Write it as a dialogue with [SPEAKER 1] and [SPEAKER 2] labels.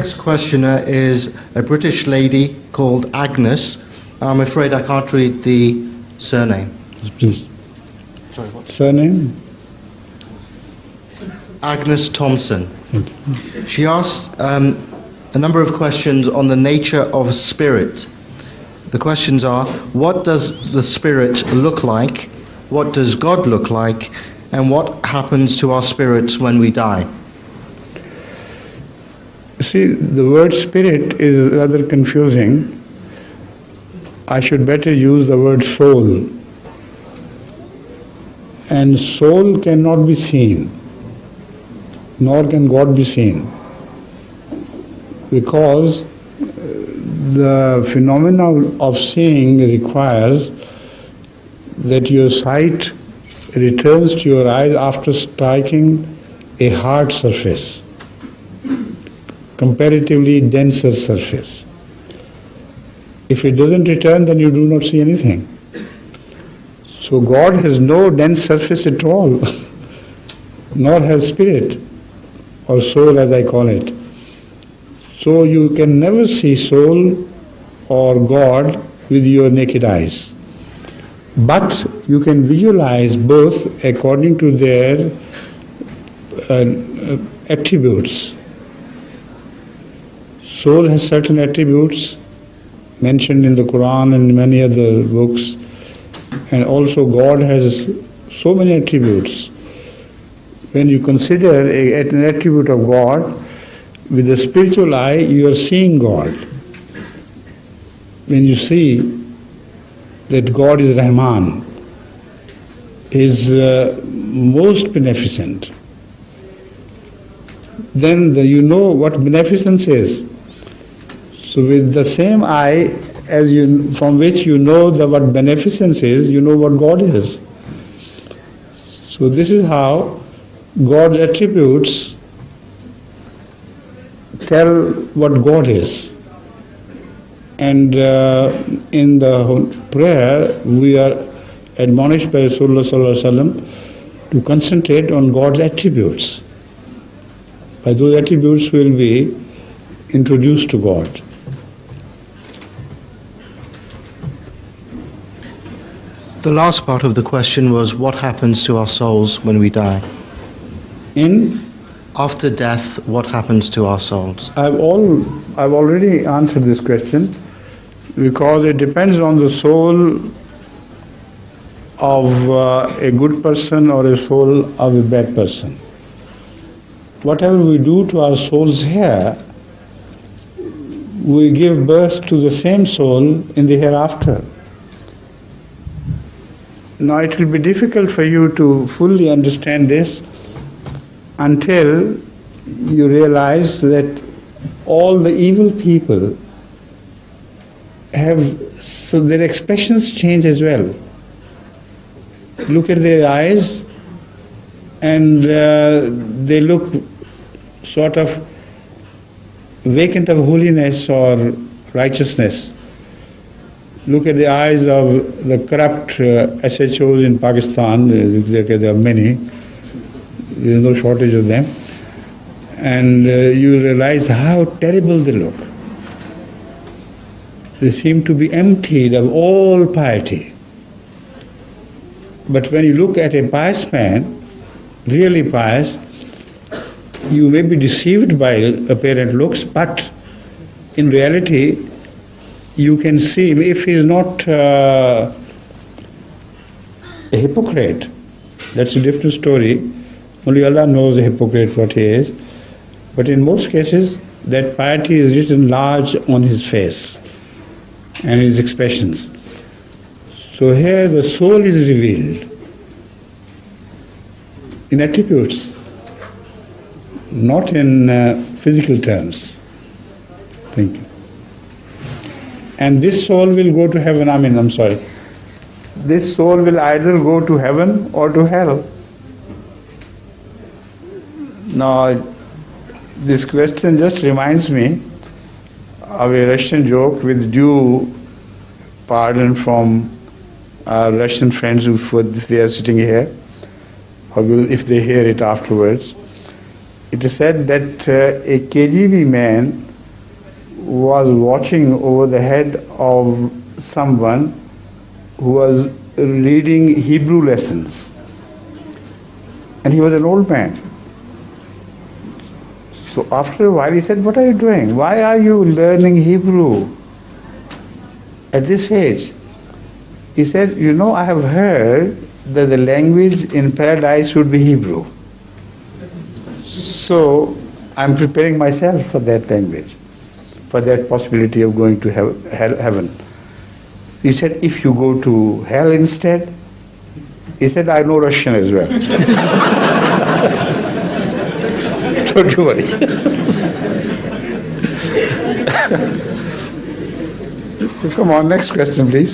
[SPEAKER 1] Next questioner is a British lady called Agnes. I'm afraid I can't read the surname.
[SPEAKER 2] Please.
[SPEAKER 1] Sorry, what?
[SPEAKER 2] Surname?
[SPEAKER 1] Agnes Thompson.
[SPEAKER 2] Thank you.
[SPEAKER 1] She asked a number of questions on the nature of spirit. The questions are, what does the spirit look like? What does God look like? And what happens to our spirits when we die?
[SPEAKER 2] See, the word spirit is rather confusing. I should better use the word soul. And soul cannot be seen, nor can God be seen. Because the phenomena of seeing requires that your sight returns to your eyes after striking a hard surface, comparatively denser surface. If it doesn't return, then you do not see anything. So God has no dense surface at all, nor has spirit, or soul as I call it. So you can never see soul or God with your naked eyes. But you can visualize both according to their attributes. Soul has certain attributes mentioned in the Quran and many other books, and also God has so many attributes. When you consider an attribute of God, with the spiritual eye you are seeing God. When you see that God is Rahman, is most beneficent, then you know what beneficence is. So with the same eye as from which you know what beneficence is, you know what God is. So this is how God's attributes tell what God is. And in the prayer, we are admonished by Rasulullah Sallallahu Alaihi Wasallam to concentrate on God's attributes. By those attributes will be introduced to God.
[SPEAKER 1] The last part of the question was, what happens to our souls when we die? After death, what happens to our souls?
[SPEAKER 2] I've already answered this question, because it depends on the soul of a good person or a soul of a bad person. Whatever we do to our souls here, we give birth to the same soul in the hereafter. Now it will be difficult for you to fully understand this until you realize that all the evil people so their expressions change as well. Look at their eyes and they look sort of vacant of holiness or righteousness. Look at the eyes of the corrupt SHOs in Pakistan. There are many. There is no shortage of them. And you realize how terrible they look. They seem to be emptied of all piety. But when you look at a pious man, really pious, you may be deceived by apparent looks, but in reality, you can see him. If he is not a hypocrite, that's a different story. Only Allah knows a hypocrite what he is. But in most cases, that piety is written large on his face and his expressions. So here the soul is revealed in attributes, not in physical terms. Thank you. And this soul will go to heaven, This soul will either go to heaven or to hell. Now, this question just reminds me of a Russian joke, with due pardon from our Russian friends if they are sitting here, or if they hear it afterwards. It is said that a KGB man was watching over the head of someone who was reading Hebrew lessons. And he was an old man. So after a while he said, "What are you doing? Why are you learning Hebrew at this age?" He said, "I have heard that the language in paradise would be Hebrew. So I'm preparing myself for that language, for that possibility of going to heaven." He said, "If you go to hell instead," he said, "I know Russian as well." Don't you worry. Come on, next question, please.